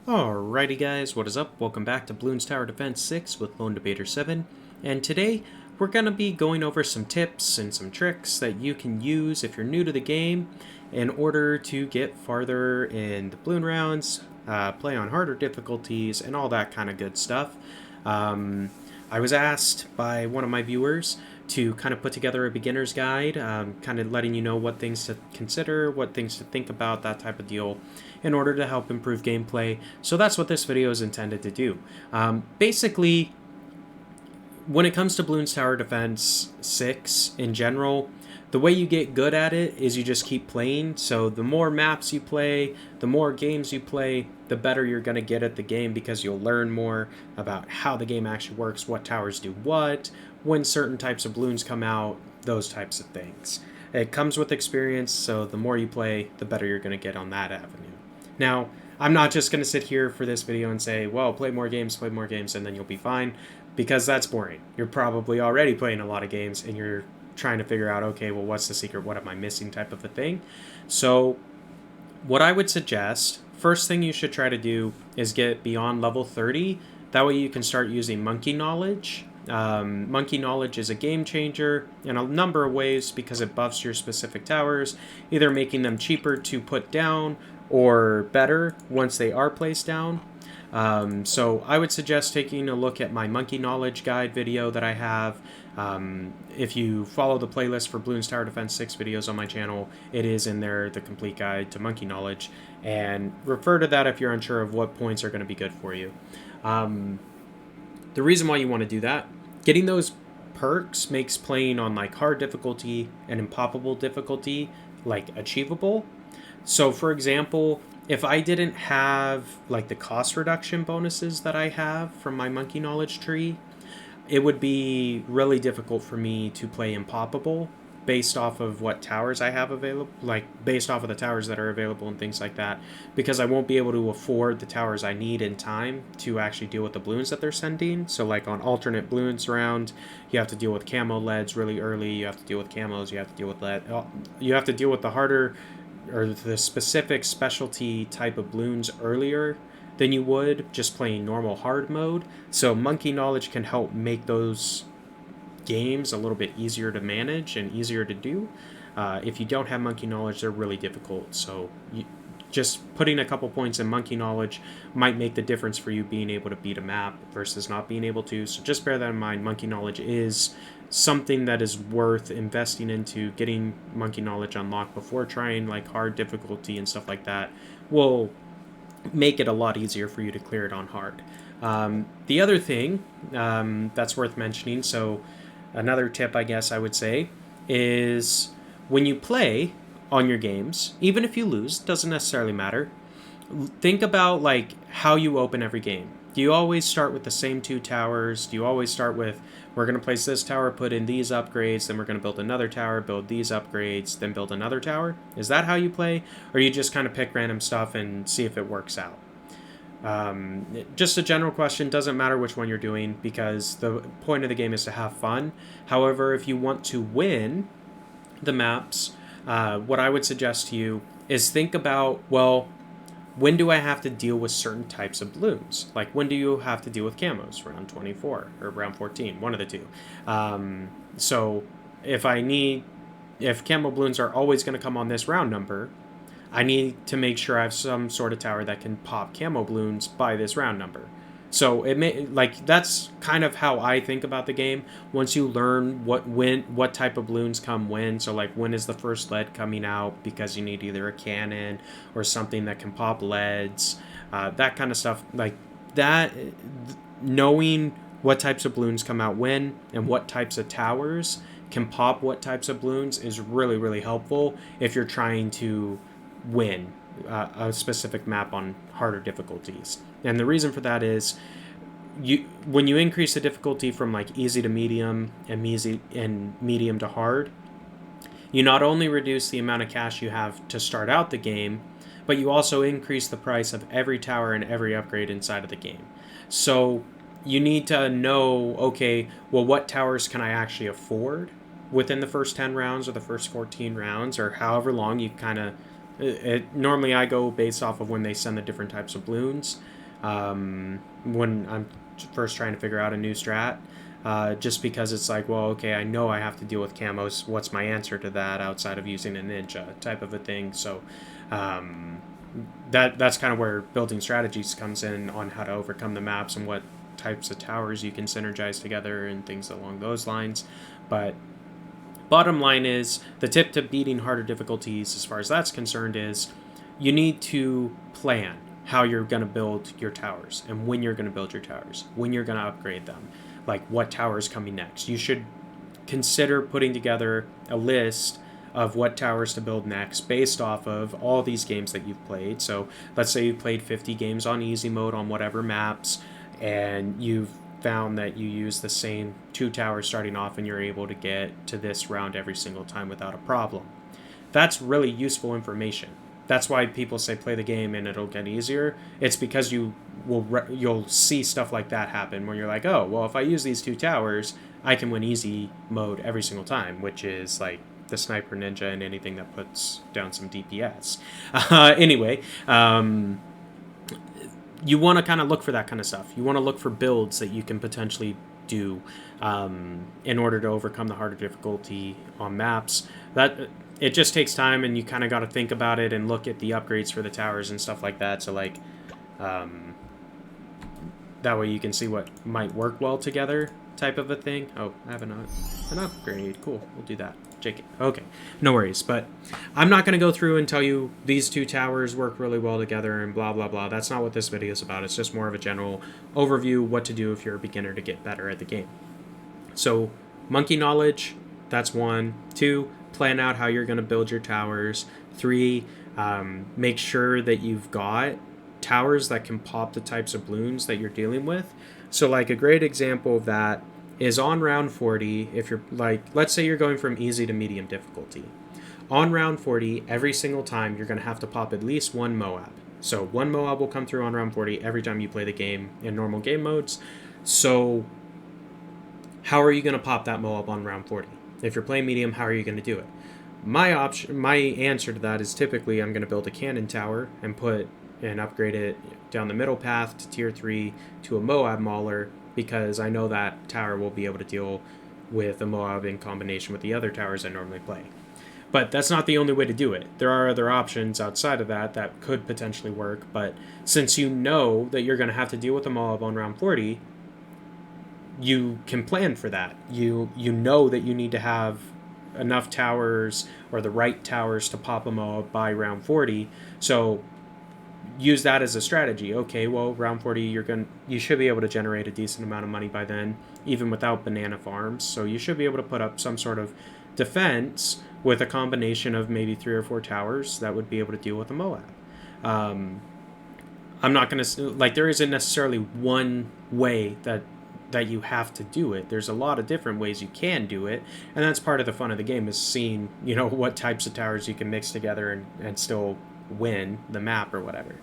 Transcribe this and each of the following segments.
Alrighty guys, what is up? Welcome back to Bloons Tower Defense 6 with Lone Debater 7, and today we're going to be going over some tips and some tricks that you can use if you're new to the game in order to get farther in the balloon rounds, play on harder difficulties, and all that kind of good stuff. I was asked by one of my viewers to kind of put together a beginner's guide, kind of letting you know what things to consider, what things to think about, that type of deal, in order to help improve gameplay. So that's what this video is intended to do. Basically, when it comes to Bloons Tower Defense 6 in general, the way you get good at it is you just keep playing. So the more maps you play, the more games you play, the better you're going to get at the game, because you'll learn more about how the game actually works, what towers do what, when certain types of balloons come out, those types of things. It comes with experience, so the more you play, the better you're going to get on that avenue. Now, I'm not just going to sit here for this video and say, well, play more games, and then you'll be fine, because that's boring. You're probably already playing a lot of games, and you're trying to figure out, okay, well, what's the secret? What am I missing type of a thing? So what I would suggest, first thing you should try to do is get beyond level 30. That way you can start using Monkey Knowledge. Monkey Knowledge is a game changer in a number of ways because it buffs your specific towers, either making them cheaper to put down or better once they are placed down. So I would suggest taking a look at my Monkey Knowledge guide video that I have. If you follow the playlist for Bloons Tower Defense 6 videos on my channel, it is in there, the complete guide to Monkey Knowledge, and refer to that if you're unsure of what points are going to be good for you. The reason why you want to do that, getting those perks makes playing on like hard difficulty and impossible difficulty like achievable. So for example, if I didn't have like the cost reduction bonuses that I have from my Monkey Knowledge tree, it would be really difficult for me to play Impossible based off of what towers I have available, like based off of the towers that are available and things like that, because I won't be able to afford the towers I need in time to actually deal with the balloons that they're sending. So like on alternate balloons round, you have to deal with camo leads really early, you have to deal with camos, you have to deal with lead, you have to deal with the harder or the specific specialty type of balloons earlier than you would just playing normal hard mode. So Monkey Knowledge can help make those games a little bit easier to manage and easier to do. If you don't have Monkey Knowledge, they're really difficult. So just putting a couple points in Monkey Knowledge might make the difference for you being able to beat a map versus not being able to. So just bear that in mind. Monkey Knowledge is something that is worth investing into. Getting Monkey Knowledge unlocked before trying like hard difficulty and stuff like that will make it a lot easier for you to clear it on hard. The other thing that's worth mentioning, so another tip I guess I would say, is when you play on your games, even if you lose, doesn't necessarily matter, think about like how you open every game. Do you always start with the same two towers? Do you always start with, we're going to place this tower, put in these upgrades, then we're going to build another tower, build these upgrades, then build another tower? Is that how you play? Or you just kind of pick random stuff and see if it works out? Just a general question, doesn't matter which one you're doing, because the point of the game is to have fun. However, if you want to win the maps, what I would suggest to you is think about, well, when do I have to deal with certain types of balloons? Like, when do you have to deal with camos? Round 24 or round 14, one of the two. So if camo balloons are always going to come on this round number, I need to make sure I have some sort of tower that can pop camo balloons by this round number. So that's kind of how I think about the game. Once you learn what type of balloons come when, so like when is the first lead coming out, because you need either a cannon or something that can pop leads, that kind of stuff. Like that, knowing what types of balloons come out when and what types of towers can pop what types of balloons is really, really helpful if you're trying to win a specific map on harder difficulties. And the reason for that is, when you increase the difficulty from like easy to medium and medium to hard, you not only reduce the amount of cash you have to start out the game, but you also increase the price of every tower and every upgrade inside of the game. So you need to know, okay, well, what towers can I actually afford within the first 10 rounds or the first 14 rounds, or however long you kind of... normally I go based off of when they send the different types of balloons. when I'm first trying to figure out a new strat. Just because it's like, well, okay, I know I have to deal with camos. What's my answer to that outside of using a ninja type of a thing? So that's kind of where building strategies comes in on how to overcome the maps and what types of towers you can synergize together and things along those lines. But bottom line is, the tip to beating harder difficulties as far as that's concerned is you need to plan how you're going to build your towers and when you're going to build your towers, when you're going to upgrade them, like what tower is coming next. You should consider putting together a list of what towers to build next based off of all these games that you've played. So let's say you've played 50 games on easy mode on whatever maps, and you've found that you use the same 2 towers starting off and you're able to get to this round every single time without a problem. That's really useful information. That's why people say play the game and it'll get easier. It's because you'll see stuff like that happen where you're like, oh, well, if I use these 2 towers, I can win easy mode every single time, which is like the sniper ninja and anything that puts down some DPS. Anyway, you want to kind of look for that kind of stuff. You want to look for builds that you can potentially do in order to overcome the harder difficulty on maps. That it just takes time, and you kind of got to think about it and look at the upgrades for the towers and stuff like that. So like that way you can see what might work well together, type of a thing. Oh, I have an upgrade. Cool, we'll do that. JK. Okay, no worries. But I'm not going to go through and tell you these 2 towers work really well together and blah, blah, blah. That's not what this video is about. It's just more of a general overview, what to do if you're a beginner to get better at the game. So monkey knowledge, that's 1. 2, plan out how you're going to build your towers. 3, make sure that you've got towers that can pop the types of balloons that you're dealing with. So like a great example of that is on round 40, if you're like, let's say you're going from easy to medium difficulty. On round 40, every single time you're going to have to pop at least 1 Moab. So 1 Moab will come through on round 40 every time you play the game in normal game modes. So how are you going to pop that Moab on round 40? If you're playing medium, how are you going to do it? My answer to that is typically I'm going to build a cannon tower and upgrade it down the middle path to tier 3 to a Moab Mauler, because I know that tower will be able to deal with a Moab in combination with the other towers I normally play. But that's not the only way to do it. There are other options outside of that could potentially work, but since you know that you're going to have to deal with a Moab on round 40, you can plan for that. You know that you need to have enough towers or the right towers to pop a Moab by round 40, so use that as a strategy. Okay, well, round 40, you should be able to generate a decent amount of money by then, even without banana farms. So you should be able to put up some sort of defense with a combination of maybe 3 or 4 towers that would be able to deal with a Moab. I'm not going to, like, there isn't necessarily one way that you have to do it. There's a lot of different ways you can do it, and that's part of the fun of the game, is seeing, what types of towers you can mix together and still win the map or whatever.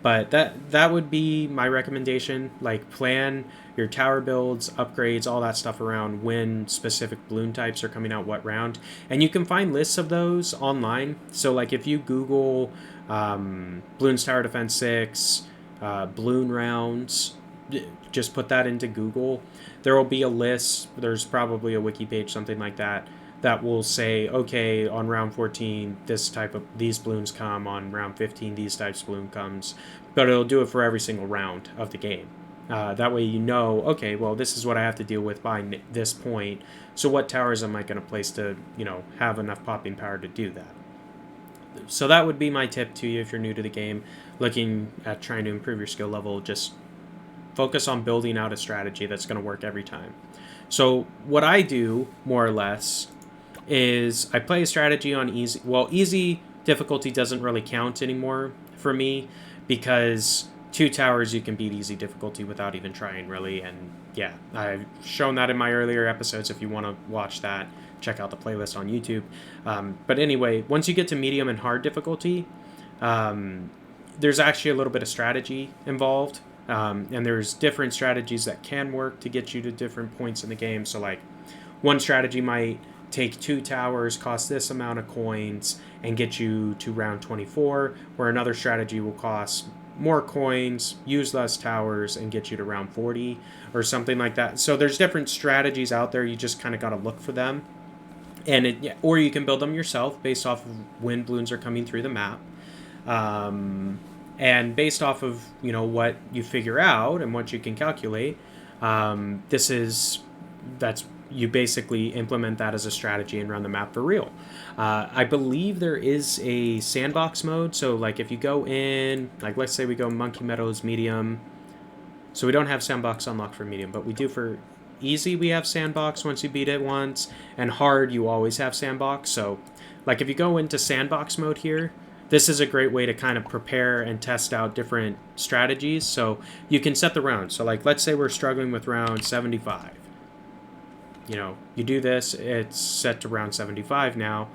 But that would be my recommendation. Like, plan your tower builds, upgrades, all that stuff around when specific balloon types are coming out what round. And you can find lists of those online. So like if you Google Bloons Tower Defense 6, balloon rounds, just put that into Google. There will be a list. There's probably a wiki page, something like that, that will say, okay, on round 14, these balloons come. On round 15, these types of balloon comes. But it'll do it for every single round of the game. That way okay, well, this is what I have to deal with by this point. So what towers am I going to place to, have enough popping power to do that? So that would be my tip to you if you're new to the game, looking at trying to improve your skill level. Just focus on building out a strategy that's going to work every time. So what I do, more or less, is I play a strategy on easy. Well, easy difficulty doesn't really count anymore for me, because 2 towers you can beat easy difficulty without even trying, really. And yeah, I've shown that in my earlier episodes. If you want to watch that, check out the playlist on YouTube. But anyway, once you get to medium and hard difficulty, there's actually a little bit of strategy involved. And there's different strategies that can work to get you to different points in the game. So like, one strategy might take 2 towers, cost this amount of coins, and get you to round 24, where another strategy will cost more coins, use less towers, and get you to round 40 or something like that. So there's different strategies out there. You just kind of got to look for them. Or you can build them yourself based off of when balloons are coming through the map. And based off of, what you figure out and what you can calculate, you basically implement that as a strategy and run the map for real. I believe there is a sandbox mode. So like if you go in, like let's say we go Monkey Meadows medium. So we don't have sandbox unlocked for medium, but we do for easy. We have sandbox once you beat it once, and hard you always have sandbox. So like if you go into sandbox mode here, this is a great way to kind of prepare and test out different strategies. So you can set the round. So like let's say we're struggling with round 75. You do this, it's set to round 75 now.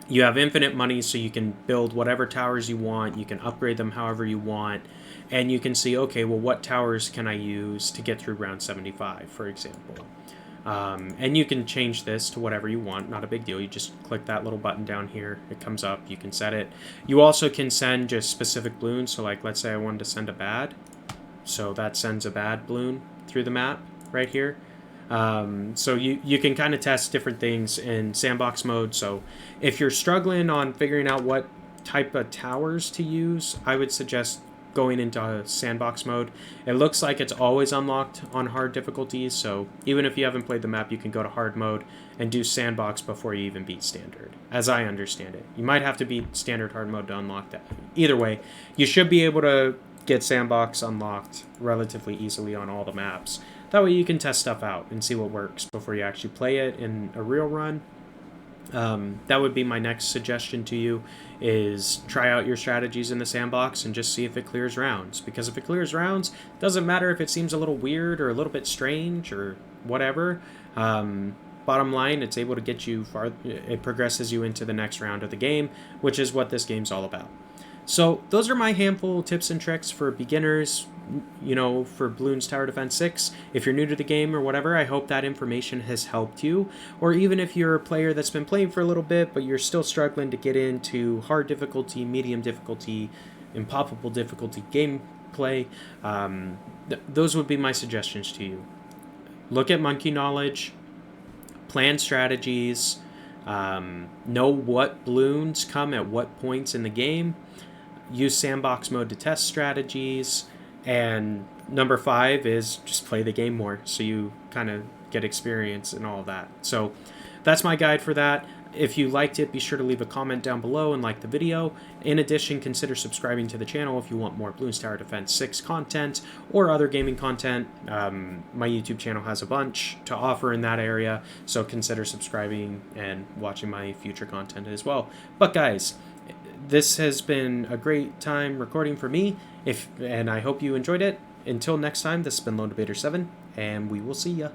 You have infinite money, so you can build whatever towers you want. You can upgrade them however you want. And you can see, okay, well, what towers can I use to get through round 75, for example? And you can change this to whatever you want. Not a big deal. You just click that little button down here. It comes up. You can set it. You also can send just specific balloons. So, like, let's say I wanted to send a bad. So that sends a bad balloon through the map right here. So you can kind of test different things in sandbox mode. So if you're struggling on figuring out what type of towers to use, I would suggest going into sandbox mode. It looks like it's always unlocked on hard difficulties, so even if you haven't played the map, you can go to hard mode and do sandbox before you even beat standard, as I understand it. You might have to beat standard hard mode to unlock that. Either way, you should be able to get sandbox unlocked relatively easily on all the maps. That way you can test stuff out and see what works before you actually play it in a real run. That would be my next suggestion to you, is try out your strategies in the sandbox and just see if it clears rounds. Because if it clears rounds, it doesn't matter if it seems a little weird or a little bit strange or whatever. Bottom line, it's able to get you far. It progresses you into the next round of the game, which is what this game's all about. So those are my handful of tips and tricks for beginners, for Bloons Tower Defense 6. If you're new to the game or whatever, I hope that information has helped you. Or even if you're a player that's been playing for a little bit, but you're still struggling to get into hard difficulty, medium difficulty, impossible difficulty gameplay, those would be my suggestions to you. Look at monkey knowledge, plan strategies, know what balloons come at what points in the game, use sandbox mode to test strategies, and number 5 is just play the game more so you kind of get experience and all of that. So that's my guide for that. If you liked it, be sure to leave a comment down below and like the video. In addition, consider subscribing to the channel if you want more Bloons Tower Defense 6 content or other gaming content. My YouTube channel has a bunch to offer in that area, so consider subscribing and watching my future content as well. But guys, this has been a great time recording for me, and I hope you enjoyed it. Until next time, this has been Lone Debater 7, and we will see ya.